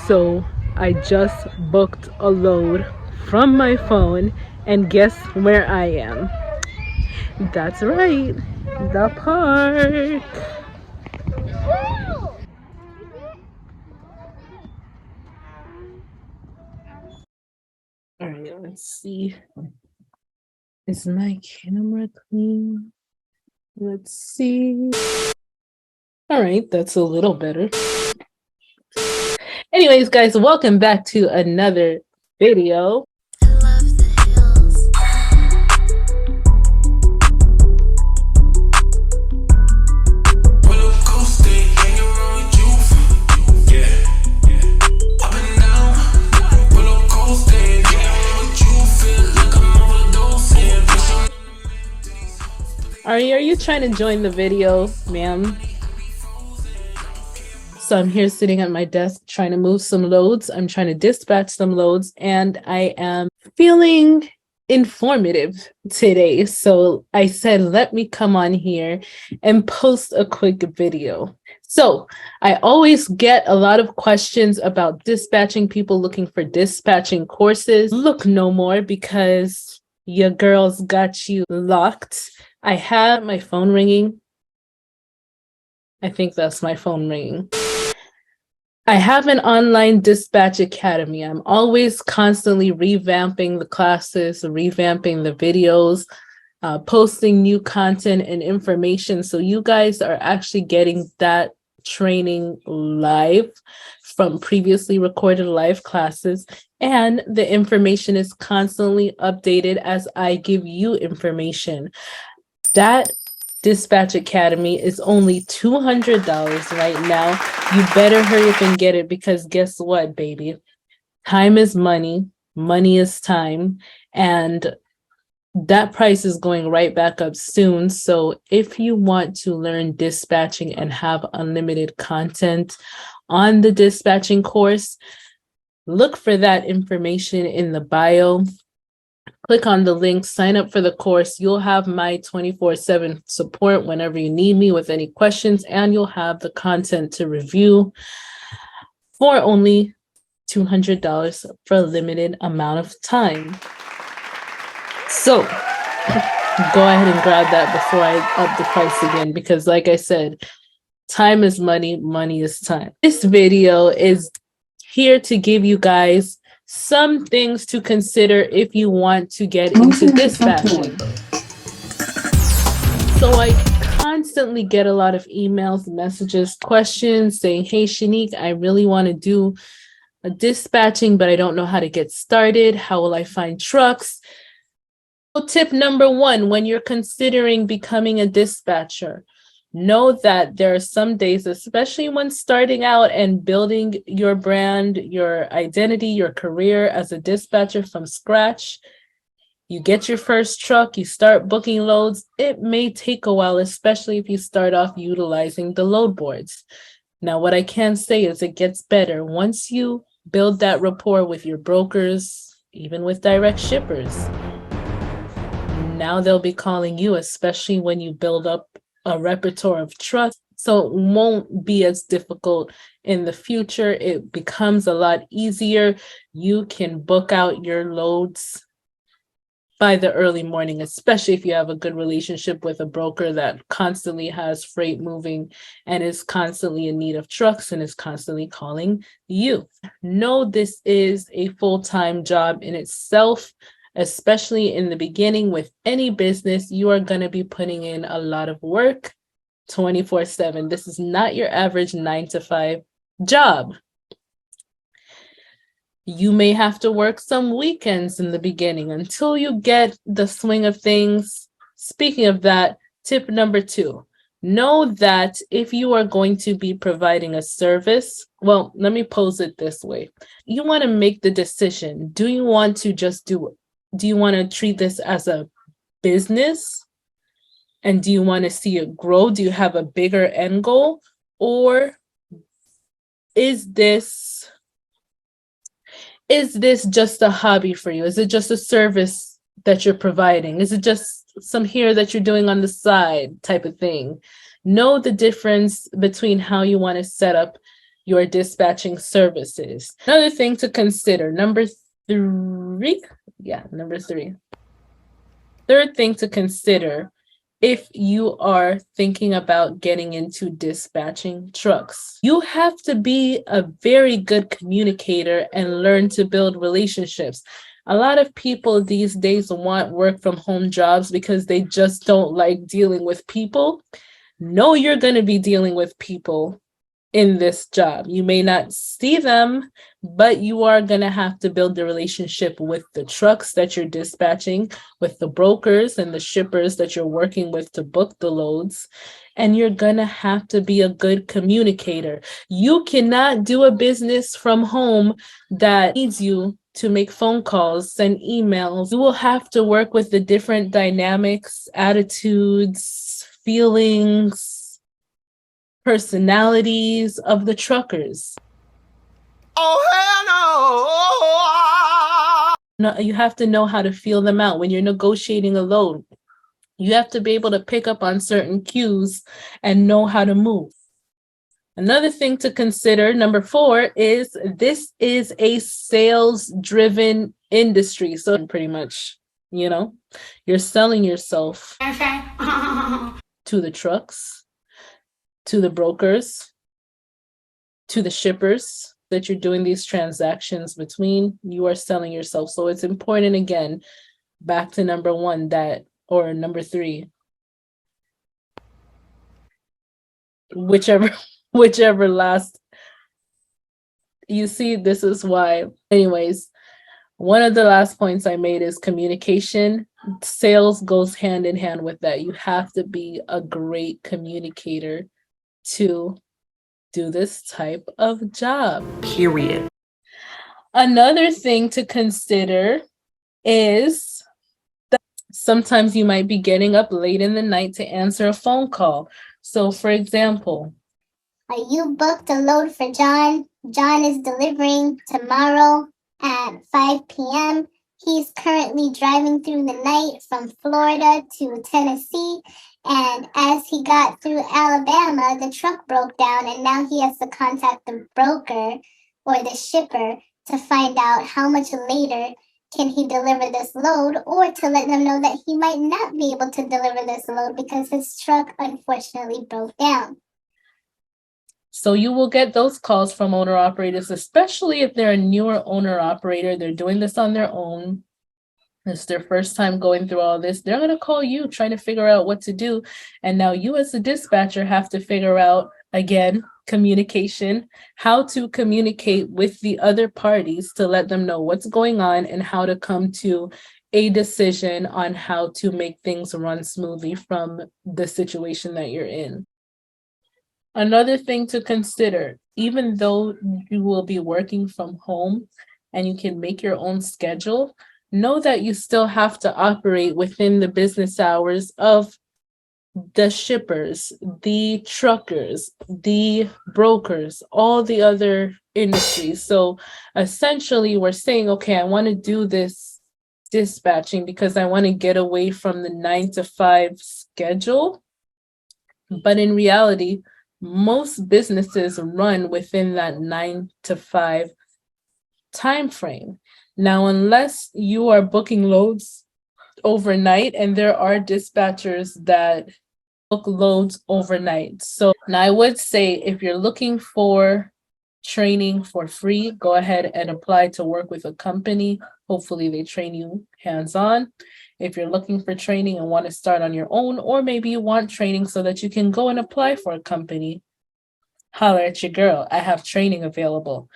So I just booked a load from my phone, and guess where I am? That's right, the park. All right, let's see. Is my camera clean? Let's see. All right, that's a little better. Anyways, guys, welcome back to another video. Are you trying to join the video, ma'am? So I'm here sitting at my desk trying to move some loads. I'm trying to dispatch some loads, and I am feeling informative today. So I said, let me come on here and post a quick video. So I always get a lot of questions about dispatching, people looking for dispatching courses. Look no more, because your girls got you locked. I have my phone ringing. I think that's my phone ringing. I have an online dispatch academy. I'm always constantly revamping the classes, revamping the videos, posting new content and information. So you guys are actually getting that training live from previously recorded live classes. And the information is constantly updated as I give you information. That Dispatch Academy is only $200 right now. You better hurry up and get it, because guess what, baby? Time is money. Money is time. And that price is going right back up soon. So if you want to learn dispatching and have unlimited content on the dispatching course, look for that information in the bio. Click on the link, sign up for the course. You'll have my 24/7 support whenever you need me with any questions, and you'll have the content to review for only $200 for a limited amount of time. So go ahead and grab that before I up the price again, because like I said, time is money, money is time. This video is here to give you guys some things to consider if you want to get into dispatching. So I constantly get a lot of emails, messages, questions saying, hey, Shanique, I really want to do a dispatching, but I don't know how to get started. How will I find trucks? So tip number one, when you're considering becoming a dispatcher, know that there are some days, especially when starting out and building your brand, your identity, your career as a dispatcher from scratch, you get your first truck, you start booking loads. It may take a while, especially if you start off utilizing the load boards. Now, what I can say is it gets better. Once you build that rapport with your brokers, even with direct shippers, now they'll be calling you, especially when you build up a repertoire of trust. So it won't be as difficult in the future. It becomes a lot easier. You can book out your loads by the early morning, especially if you have a good relationship with a broker that constantly has freight moving and is constantly in need of trucks and is constantly calling you. No, this is a full-time job in itself. Especially in the beginning with any business, you are going to be putting in a lot of work 24/7. This is not your average 9-to-5 job. You may have to work some weekends in the beginning until you get the swing of things. Speaking of that, tip number 2, know that if you are going to be providing a service, well, let me pose it this way. You want to make the decision. Do you want to treat this as a business? And do you want to see it grow? Do you have a bigger end goal? Or is this just a hobby for you? Is it just a service that you're providing? Is it just some here that you're doing on the side type of thing? Know the difference between how you want to set up your dispatching services. Another thing to consider, number three. Third thing to consider if you are thinking about getting into dispatching trucks. You have to be a very good communicator and learn to build relationships. A lot of people these days want work from home jobs because they just don't like dealing with people. No, you're going to be dealing with people in this job. You may not see them, but you are going to have to build the relationship with the trucks that you're dispatching, with the brokers and the shippers that you're working with to book the loads. And you're going to have to be a good communicator. You cannot do a business from home that needs you to make phone calls, send emails. You will have to work with the different dynamics, attitudes, feelings, personalities of the truckers. Oh, hell no! No, you have to know how to feel them out when you're negotiating a load. You have to be able to pick up on certain cues and know how to move. Another thing to consider, number 4, is this is a sales-driven industry. So pretty much, you're selling yourself to the trucks, to the brokers, to the shippers that you're doing these transactions between. You are selling yourself. So it's important, again, back to number 1, or number 3, whichever last. You see, this is why. Anyways, one of the last points I made is communication. Sales goes hand in hand with that. You have to be a great communicator to do this type of job. Period. Another thing to consider is that sometimes you might be getting up late in the night to answer a phone call. So, for example, you booked a load for John. John is delivering tomorrow at 5 p.m. He's currently driving through the night from Florida to Tennessee. And as he got through Alabama, the truck broke down, and now he has to contact the broker or the shipper to find out how much later can he deliver this load, or to let them know that he might not be able to deliver this load because his truck unfortunately broke down. So you will get those calls from owner operators, especially if they're a newer owner operator. They're doing this on their own. It's their first time going through all this. They're going to call you trying to figure out what to do. And now you as a dispatcher have to figure out, again, communication, how to communicate with the other parties to let them know what's going on and how to come to a decision on how to make things run smoothly from the situation that you're in. Another thing to consider, even though you will be working from home and you can make your own schedule, know that you still have to operate within the business hours of the shippers, the truckers, the brokers, all the other industries. So essentially, we're saying, okay, I want to do this dispatching because I want to get away from the 9 to 5 schedule. But in reality, most businesses run within that 9 to 5 time frame. Now, unless you are booking loads overnight, and there are dispatchers that book loads overnight. So now I would say if you're looking for training for free, go ahead and apply to work with a company. Hopefully they train you hands-on. If you're looking for training and want to start on your own, or maybe you want training so that you can go and apply for a company, holler at your girl. I have training available.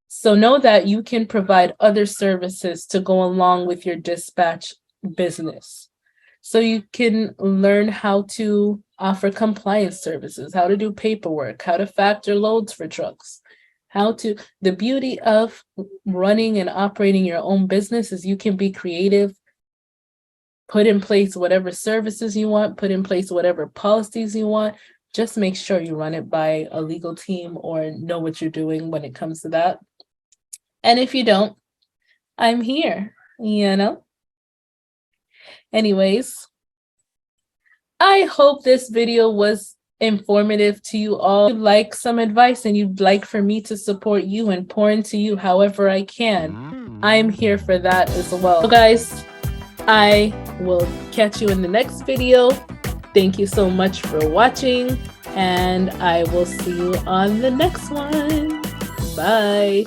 So know that you can provide other services to go along with your dispatch business. So you can learn how to offer compliance services, how to do paperwork, how to factor loads for trucks, the beauty of running and operating your own business is you can be creative, put in place whatever services you want, put in place whatever policies you want. Just make sure you run it by a legal team or know what you're doing when it comes to that. And if you don't, I'm here, Anyways, I hope this video was informative to you all, you'd like some advice and you'd like for me to support you and pour into you however I can, I'm here for that as well. So guys, I will catch you in the next video. Thank you so much for watching, and I will see you on the next one. Bye.